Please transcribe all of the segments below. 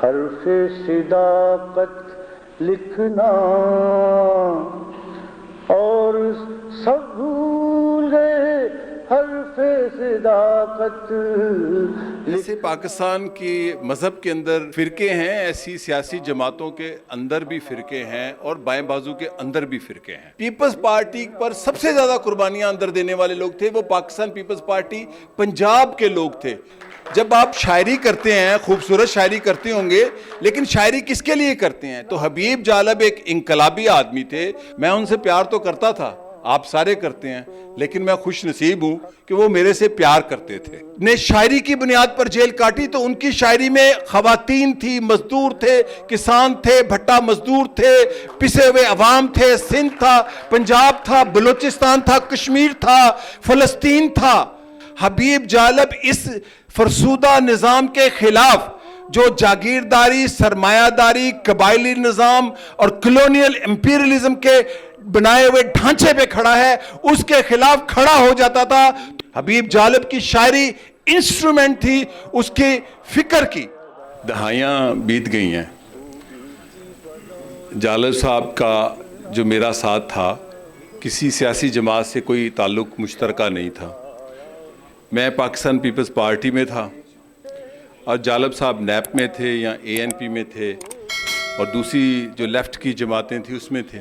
حرف صداقت لکھنا اور سب بھول گئے حرف صداقت جیسے پاکستان کی مذہب کے اندر فرقے ہیں، ایسی سیاسی جماعتوں کے اندر بھی فرقے ہیں اور بائیں بازو کے اندر بھی فرقے ہیں۔ پیپلز پارٹی پر سب سے زیادہ قربانیاں اندر دینے والے لوگ تھے وہ پاکستان پیپلز پارٹی پنجاب کے لوگ تھے۔ جب آپ شاعری کرتے ہیں، خوبصورت شاعری کرتے ہوں گے، لیکن شاعری کس کے لیے کرتے ہیں؟ تو حبیب جالب ایک انقلابی آدمی تھے، میں ان سے پیار تو کرتا تھا، آپ سارے کرتے ہیں، لیکن میں خوش نصیب ہوں کہ وہ میرے سے پیار کرتے تھے۔ نے شاعری کی بنیاد پر جیل کاٹی تو ان کی شاعری میں خواتین تھی، مزدور تھے، کسان تھے، بھٹا مزدور تھے، پسے ہوئے عوام تھے، سندھ تھا، پنجاب تھا، بلوچستان تھا، کشمیر تھا، فلسطین تھا۔ حبیب جالب اس فرسودہ نظام کے خلاف جو جاگیرداری، سرمایہ داری، قبائلی نظام اور کلونیل امپیریلزم کے بنائے ہوئے ڈھانچے پہ کھڑا ہے، اس کے خلاف کھڑا ہو جاتا تھا۔ حبیب جالب کی شاعری انسٹرومنٹ تھی اس کی فکر کی۔ دہائیاں بیت گئی ہیں، جالب صاحب کا جو میرا ساتھ تھا کسی سیاسی جماعت سے کوئی تعلق مشترکہ نہیں تھا۔ میں پاکستان پیپلز پارٹی میں تھا اور جالب صاحب نیپ میں تھے یا اے این پی میں تھے اور دوسری جو لیفٹ کی جماعتیں تھیں اس میں تھے،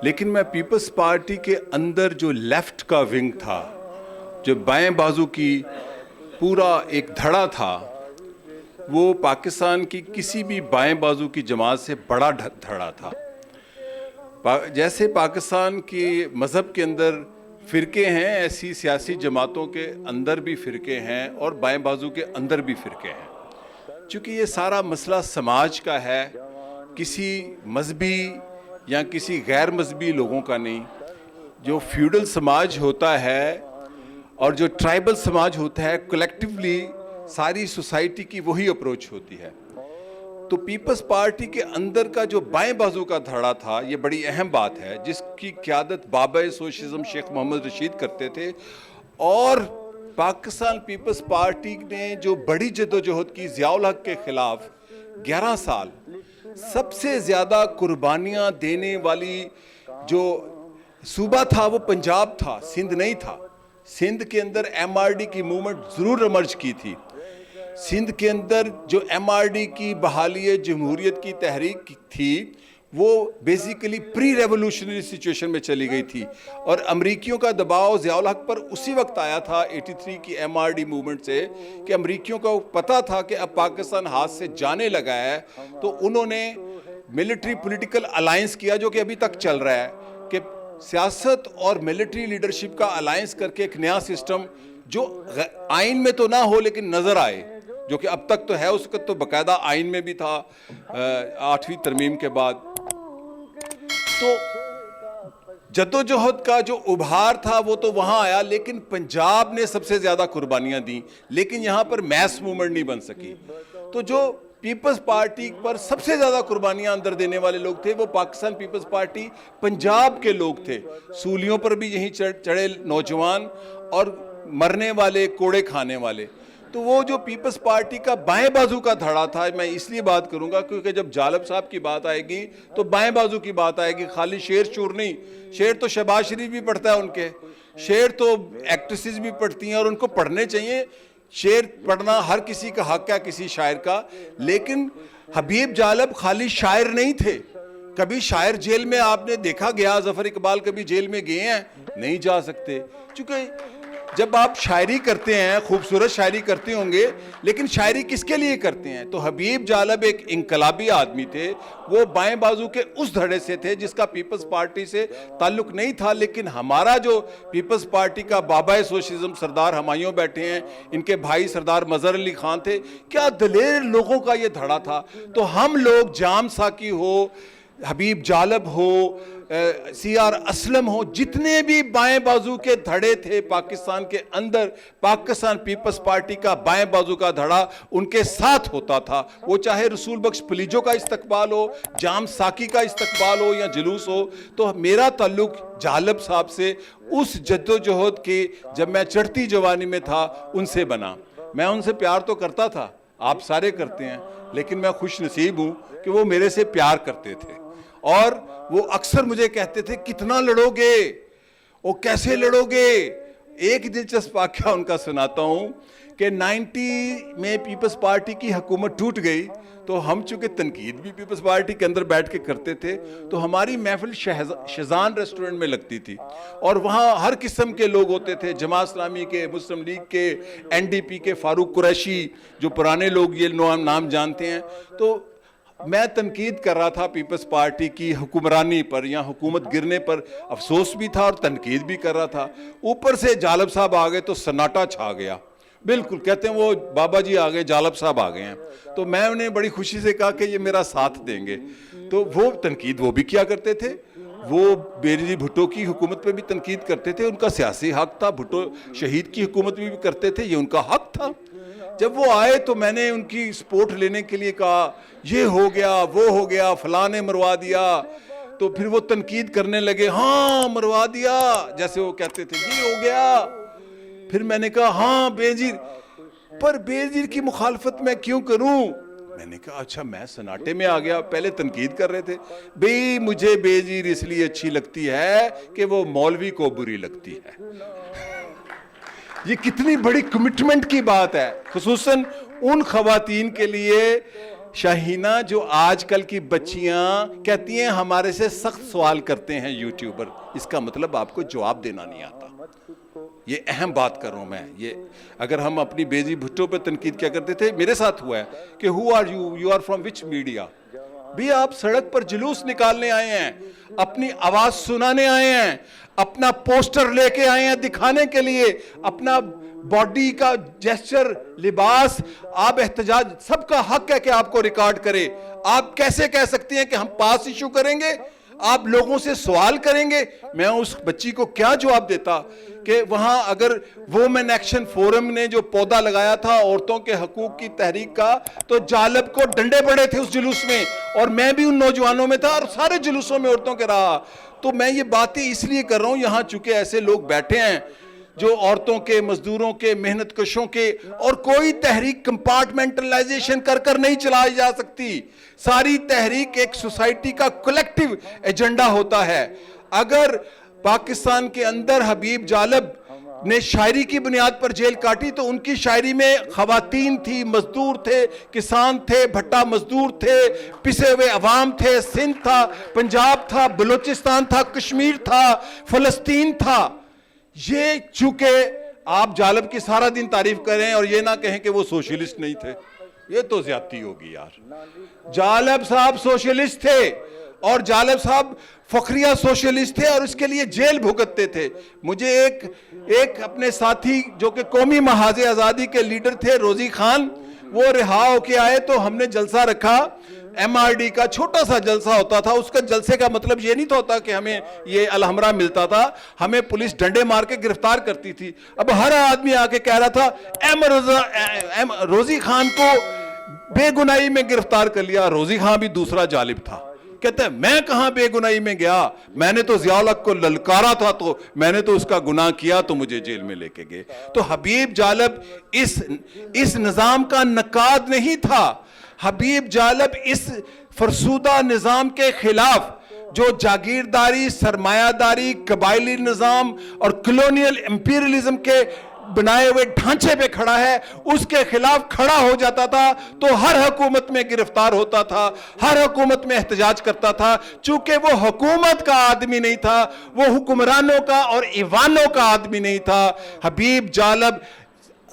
لیکن میں پیپلز پارٹی کے اندر جو لیفٹ کا ونگ تھا، جو بائیں بازو کی پورا ایک دھڑا تھا، وہ پاکستان کی کسی بھی بائیں بازو کی جماعت سے بڑا دھڑا تھا۔ جیسے پاکستان کی مذہب کے اندر فرقے ہیں، ایسی سیاسی جماعتوں کے اندر بھی فرقے ہیں اور بائیں بازو کے اندر بھی فرقے ہیں۔ چونکہ یہ سارا مسئلہ سماج کا ہے، کسی مذہبی یا کسی غیر مذہبی لوگوں کا نہیں۔ جو فیوڈل سماج ہوتا ہے اور جو ٹرائبل سماج ہوتا ہے، کلیکٹیولی ساری سوسائٹی کی وہی اپروچ ہوتی ہے۔ تو پیپلز پارٹی کے اندر کا جو بائیں بازو کا دھڑا تھا، یہ بڑی اہم بات ہے، جس کی قیادت بابا سوشلزم شیخ محمد رشید کرتے تھے، اور پاکستان پیپلز پارٹی نے جو بڑی جدوجہد کی ضیاء الحق کے خلاف 11 سال، سب سے زیادہ قربانیاں دینے والی جو صوبہ تھا وہ پنجاب تھا، سندھ نہیں تھا۔ سندھ کے اندر ایم آر ڈی کی موومنٹ ضرور ایمرج کی تھی۔ سندھ کے اندر جو ایم آر ڈی کی بحالی جمہوریت کی تحریک تھی وہ بیسیکلی پری ریولوشنری سچویشن میں چلی گئی تھی، اور امریکیوں کا دباؤ ضیاء الحق پر اسی وقت آیا تھا 83 کی ایم آر ڈی موومنٹ سے، کہ امریکیوں کو پتا تھا کہ اب پاکستان ہاتھ سے جانے لگا ہے، تو انہوں نے ملٹری پولیٹیکل الائنس کیا، جو کہ ابھی تک چل رہا ہے، کہ سیاست اور ملٹری لیڈرشپ کا الائنس کر کے ایک نیا سسٹم جو آئین میں تو نہ ہو لیکن نظر آئے، جو کہ اب تک تو ہے، اس وقت تو باقاعدہ آئین میں بھی تھا 8ویں ترمیم کے بعد۔ تو جدوجہد کا جو ابھار تھا وہ تو وہاں آیا، لیکن پنجاب نے سب سے زیادہ قربانیاں دیں، لیکن یہاں پر میس موومنٹ نہیں بن سکی۔ تو جو پیپلز پارٹی پر سب سے زیادہ قربانیاں اندر دینے والے لوگ تھے وہ پاکستان پیپلز پارٹی پنجاب کے لوگ تھے۔ سولیوں پر بھی یہیں چڑھے نوجوان اور مرنے والے، کوڑے کھانے والے۔ تو وہ جو پیپلز پارٹی کا بائیں بازو کا دھڑا تھا، میں اس لیے بات کروں گا کیونکہ جب جالب صاحب کی بات آئے گی تو بائیں بازو کی بات آئے گی، خالی شعر شور نہیں۔ شعر تو شہباز شریف بھی پڑھتا ہے ان کے، شعر تو ایکٹریسز بھی پڑھتی ہیں اور ان کو پڑھنے چاہیے۔ شعر پڑھنا ہر کسی کا حق ہے، کسی شاعر کا، لیکن حبیب جالب خالی شاعر نہیں تھے۔ کبھی شاعر جیل میں آپ نے دیکھا گیا؟ ظفر اقبال کبھی جیل میں گئے ہیں؟ نہیں جا سکتے، چونکہ جب آپ شاعری کرتے ہیں، خوبصورت شاعری کرتے ہوں گے، لیکن شاعری کس کے لیے کرتے ہیں؟ تو حبیب جالب ایک انقلابی آدمی تھے، وہ بائیں بازو کے اس دھڑے سے تھے جس کا پیپلز پارٹی سے تعلق نہیں تھا، لیکن ہمارا جو پیپلز پارٹی کا بابا سوشلزم سردار ہمایوں بیٹھے ہیں، ان کے بھائی سردار مظہر علی خان تھے، کیا دلیر لوگوں کا یہ دھڑا تھا۔ تو ہم لوگ جام ساکی ہو، حبیب جالب ہو، سی آر اسلم ہو، جتنے بھی بائیں بازو کے دھڑے تھے پاکستان کے اندر، پاکستان پیپلز پارٹی کا بائیں بازو کا دھڑا ان کے ساتھ ہوتا تھا۔ وہ چاہے رسول بخش پلیجو کا استقبال ہو، جام ساکی کا استقبال ہو یا جلوس ہو۔ تو میرا تعلق جالب صاحب سے اس جدوجہد کے جب میں چڑھتی جوانی میں تھا ان سے بنا۔ میں ان سے پیار تو کرتا تھا, آپ سارے کرتے ہیں, لیکن میں خوش نصیب ہوں کہ وہ میرے سے پیار کرتے تھے. اور وہ اکثر مجھے کہتے تھے کتنا لڑو گے, وہ کیسے لڑو گے. ایک دلچسپ واقعہ ان کا سناتا ہوں کہ 90 میں پیپلز پارٹی کی حکومت ٹوٹ گئی, تو ہم چونکہ تنقید بھی پیپلز پارٹی کے اندر بیٹھ کے کرتے تھے, تو ہماری محفل شہزان ریسٹورنٹ میں لگتی تھی, اور وہاں ہر قسم کے لوگ ہوتے تھے, جماعت اسلامی کے, مسلم لیگ کے, NDP کے, فاروق قریشی, جو پرانے لوگ یہ نام جانتے ہیں. تو میں تنقید کر رہا تھا پیپلز پارٹی کی حکمرانی پر یا حکومت گرنے پر, افسوس بھی تھا اور تنقید بھی کر رہا تھا. اوپر سے جالب صاحب آ گئے تو سناٹا چھا گیا, بالکل کہتے ہیں وہ بابا جی آ گئے, جالب صاحب آ گئے ہیں. تو میں انہیں بڑی خوشی سے کہا کہ یہ میرا ساتھ دیں گے. تو وہ تنقید وہ بھی کیا کرتے تھے, وہ بینظیر بھٹو کی حکومت پہ بھی تنقید کرتے تھے, ان کا سیاسی حق تھا. بھٹو شہید کی حکومت بھی کرتے تھے, یہ ان کا حق تھا. جب وہ آئے تو میں نے ان کی سپورٹ لینے کے لیے کہا یہ ہو گیا, وہ ہو گیا, فلاں نے مروا دیا. تو پھر وہ تنقید کرنے لگے, ہاں مروا دیا, جیسے وہ کہتے تھے یہ ہو گیا. پھر میں نے کہا ہاں بینظیر, پر بینظیر کی مخالفت میں کیوں کروں. میں نے کہا اچھا میں سناٹے میں آ گیا, پہلے تنقید کر رہے تھے. بھئی مجھے بینظیر اس لیے اچھی لگتی ہے کہ وہ مولوی کو بری لگتی ہے. یہ کتنی بڑی کمٹمنٹ کی بات ہے, خصوصاً ان خواتین کے لیے شاہینہ جو آج کل کی بچیاں کہتی ہیں ہمارے سے سخت سوال کرتے ہیں یوٹیوبر, اس کا مطلب آپ کو جواب دینا نہیں آتا. یہ اہم بات کر رہا ہوں میں. یہ اگر ہم اپنی بینظیر بھٹو پہ تنقید کیا کرتے تھے, میرے ساتھ ہوا ہے کہ who are you, you are from which media. بھی آپ سڑک پر جلوس نکالنے آئے ہیں, اپنی آواز سنانے آئے ہیں, اپنا پوسٹر لے کے آئے ہیں دکھانے کے لیے, اپنا باڈی کا جیسچر, لباس, آپ احتجاج, سب کا حق ہے کہ آپ کو ریکارڈ کرے. آپ کیسے کہہ سکتے ہیں کہ ہم پاس ایشو کریں گے, آپ لوگوں سے سوال کریں گے. میں اس بچی کو کیا جواب دیتا کہ وہاں اگر وومن ایکشن فورم نے جو پودا لگایا تھا عورتوں کے حقوق کی تحریک کا, تو جالب کو ڈنڈے پڑے تھے اس جلوس میں, اور میں بھی ان نوجوانوں میں تھا, اور سارے جلوسوں میں عورتوں کے رہا. تو میں یہ باتیں اس لیے کر رہا ہوں, یہاں چونکہ ایسے لوگ بیٹھے ہیں جو عورتوں کے, مزدوروں کے, محنت کشوں کے, اور کوئی تحریک کمپارٹمنٹلائزیشن کر کر نہیں چلائی جا سکتی. ساری تحریک ایک سوسائٹی کا کلیکٹیو ایجنڈا ہوتا ہے. اگر پاکستان کے اندر حبیب جالب نے شاعری کی بنیاد پر جیل کاٹی, تو ان کی شاعری میں خواتین تھی, مزدور تھے, کسان تھے, بھٹا مزدور تھے, پسے ہوئے عوام تھے, سندھ تھا, پنجاب تھا, بلوچستان تھا, کشمیر تھا, فلسطین تھا. یہ چونکہ آپ جالب کی سارا دن تعریف کریں اور یہ نہ کہیں کہ وہ سوشلسٹ نہیں تھے, یہ تو زیادتی ہوگی یار. جالب صاحب سوشلسٹ تھے, اور جالب صاحب فخریہ سوشلسٹ تھے, اور اس کے لیے جیل بھگتتے تھے. مجھے ایک اپنے ساتھی جو کہ قومی محاذ آزادی کے لیڈر تھے, روزی خان, وہ رہا ہو کے آئے تو ہم نے جلسہ رکھا. MRD کا چھوٹا سا جلسہ ہوتا تھا. اس کا جلسے کا مطلب یہ نہیں ہوتا کہ ہمیں یہ الحمرہ ملتا تھا, ہمیں پولیس ڈنڈے مار کے گرفتار کرتی تھی. اب ہر آدمی آ کے کہہ رہا تھا روزی خان کو بے گناہی میں گرفتار کر لیا. روزی خان بھی دوسرا جالب تھا, کہتا ہے میں کہاں بے گناہی میں گیا, میں نے تو ضیاء الحق کو للکارا تھا, تو میں نے تو اس کا گناہ کیا تو مجھے جیل میں لے کے گئے. تو حبیب جالب اس نظام کا نقاد نہیں تھا. حبیب جالب اس فرسودہ نظام کے خلاف, جو جاگیرداری, سرمایہ داری, قبائلی نظام اور کلونیل امپیریلزم کے بنائے ہوئے ڈھانچے پہ کھڑا ہے, اس کے خلاف کھڑا ہو جاتا تھا تو ہر حکومت میں گرفتار ہوتا تھا, ہر حکومت میں احتجاج کرتا تھا. چونکہ وہ حکومت کا آدمی نہیں تھا, وہ حکمرانوں کا اور ایوانوں کا آدمی نہیں تھا. حبیب جالب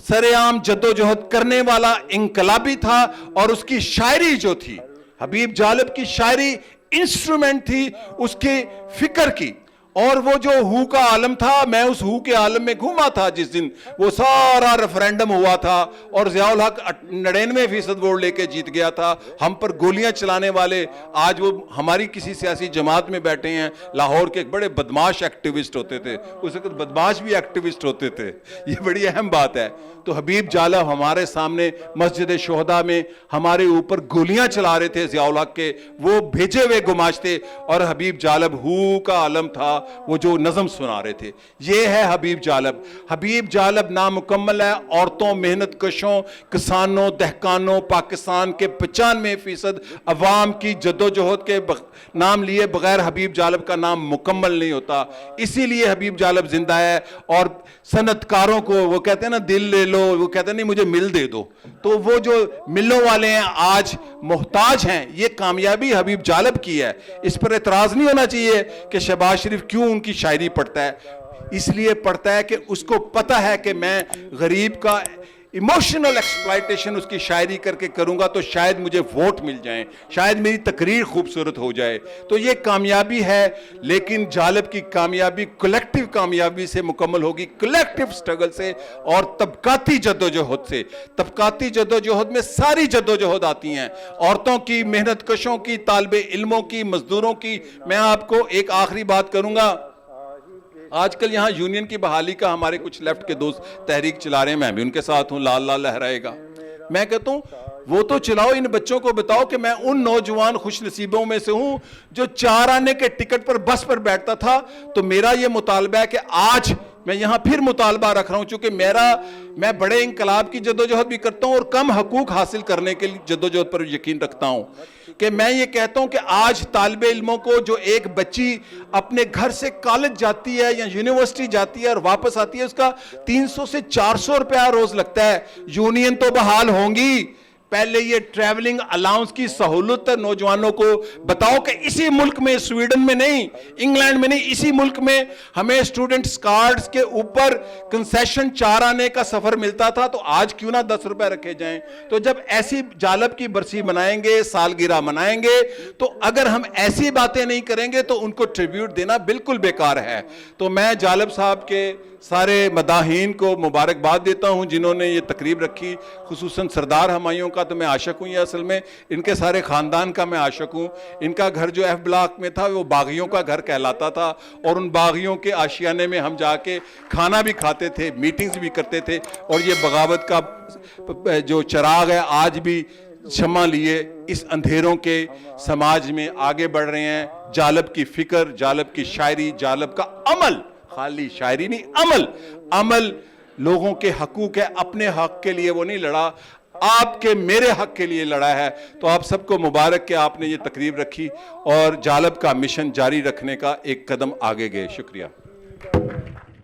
سرعام جدوجہد کرنے والا انقلابی تھا, اور اس کی شاعری جو تھی, حبیب جالب کی شاعری انسٹرومنٹ تھی اس کی فکر کی. اور وہ جو ہو کا عالم تھا, میں اس ہو کے عالم میں گھوما تھا جس دن وہ سارا ریفرینڈم ہوا تھا اور ضیاء الحق 99% ووٹ لے کے جیت گیا تھا. ہم پر گولیاں چلانے والے آج وہ ہماری کسی سیاسی جماعت میں بیٹھے ہیں. لاہور کے ایک بڑے بدماش ایکٹیوسٹ ہوتے تھے, اس وقت بدماش بھی ایکٹیوسٹ ہوتے تھے. یہ بڑی اہم بات ہے. تو حبیب جالب ہمارے سامنے مسجد شہداء میں ہمارے اوپر گولیاں چلا رہے تھے ضیاء الحق کے, وہ بھیجے ہوئے گماشتے. اور حبیب جالب ہو کا عالم تھا, وہ جو نظم سنا رہے تھے. یہ ہے حبیب جالب. حبیب جالب نامکمل ہے. عورتوں، محنت کشوں، کسانوں، دہقانوں، پاکستان کے 95% عوام کی جدوجہد کے نام لیے بغیر حبیب جالب کا نام مکمل نہیں ہوتا. اسی لیے حبیب جالب زندہ ہے. اور صنعت کاروں کو وہ کہتے ہیں نا دل لے لو، وہ کہتے ہیں نہیں مجھے مل دے دو، تو وہ جو ملوں والے ہیں آج محتاج ہیں. یہ کامیابی حبیب جالب کی ہے. اس پر اعتراض نہیں ہونا چاہیے کہ شہباز شریف کیوں ان کی شاعری پڑھتا ہے. اس لیے پڑھتا ہے کہ اس کو پتہ ہے کہ میں غریب کا ایموشنل ایکسپلائٹیشن اس کی شاعری کر کے کروں گا تو شاید مجھے ووٹ مل جائیں، شاید میری تقریر خوبصورت ہو جائے. تو یہ کامیابی ہے. لیکن جالب کی کامیابی کلیکٹیو کامیابی سے مکمل ہوگی، کلیکٹیو سٹرگل سے اور طبقاتی جدوجہد سے. طبقاتی جدوجہد میں ساری جدوجہد آتی ہیں، عورتوں کی، محنت کشوں کی، طالب علموں کی، مزدوروں کی. میں آپ کو ایک آخری بات کروں گا. آج کل یہاں یونین کی بحالی کا ہمارے کچھ لیفٹ کے دوست تحریک چلا رہے ہیں، میں بھی ان کے ساتھ ہوں، لال لال لہرائے گا. میں کہتا ہوں وہ تو چلاؤ، ان بچوں کو بتاؤ کہ میں ان نوجوان خوش نصیبوں میں سے ہوں جو 4 آنے کے ٹکٹ پر بس پر بیٹھتا تھا. تو میرا یہ مطالبہ ہے کہ آج میں یہاں پھر مطالبہ رکھ رہا ہوں، چونکہ میں بڑے انقلاب کی جدوجہد بھی کرتا ہوں اور کم حقوق حاصل کرنے کے جدوجہد پر یقین رکھتا ہوں، کہ میں یہ کہتا ہوں کہ آج طالب علموں کو جو ایک بچی اپنے گھر سے کالج جاتی ہے یا یونیورسٹی جاتی ہے اور واپس آتی ہے، اس کا 300 سے 400 روپیہ روز لگتا ہے. یونین تو بحال ہوں گی. پہلے یہ ٹریولنگ الاؤنس کی سہولت نوجوانوں کو بتاؤ کہ اسی ملک میں، سویڈن میں نہیں، انگلینڈ میں نہیں، اسی ملک میں ہمیں سٹوڈنٹس کارڈز کے اوپر کنسیشن 4 آنے کا سفر ملتا تھا. تو آج کیوں نہ 10 روپے رکھے جائیں. تو جب ایسی جالب کی برسی منائیں گے، سالگرہ منائیں گے، تو اگر ہم ایسی باتیں نہیں کریں گے تو ان کو ٹریبیوٹ دینا بالکل بیکار ہے. تو میں جالب صاحب کے سارے مداحین کو مبارکباد دیتا ہوں جنہوں نے یہ تقریب رکھی، خصوصاً سردار ہمایوں کا تو میں عاشق ہوں. یہ اصل میں ان کے سارے خاندان کا میں عاشق ہوں. ان کا گھر جو ایف بلاک میں تھا وہ باغیوں کا گھر کہلاتا تھا، اور ان باغیوں کے آشیانے میں ہم جا کے کھانا بھی کھاتے تھے، میٹنگز بھی کرتے تھے. اور یہ بغاوت کا جو چراغ ہے آج بھی شمع لیے اس اندھیروں کے سماج میں آگے بڑھ رہے ہیں. جالب کی فکر، جالب کی شاعری، جالب کا عمل، خالی شاعری نہیں، عمل لوگوں کے حقوق ہے. اپنے حق کے لیے وہ نہیں لڑا، آپ کے میرے حق کے لیے لڑا ہے. تو آپ سب کو مبارک کہ آپ نے یہ تقریب رکھی اور جالب کا مشن جاری رکھنے کا ایک قدم آگے گئے. شکریہ.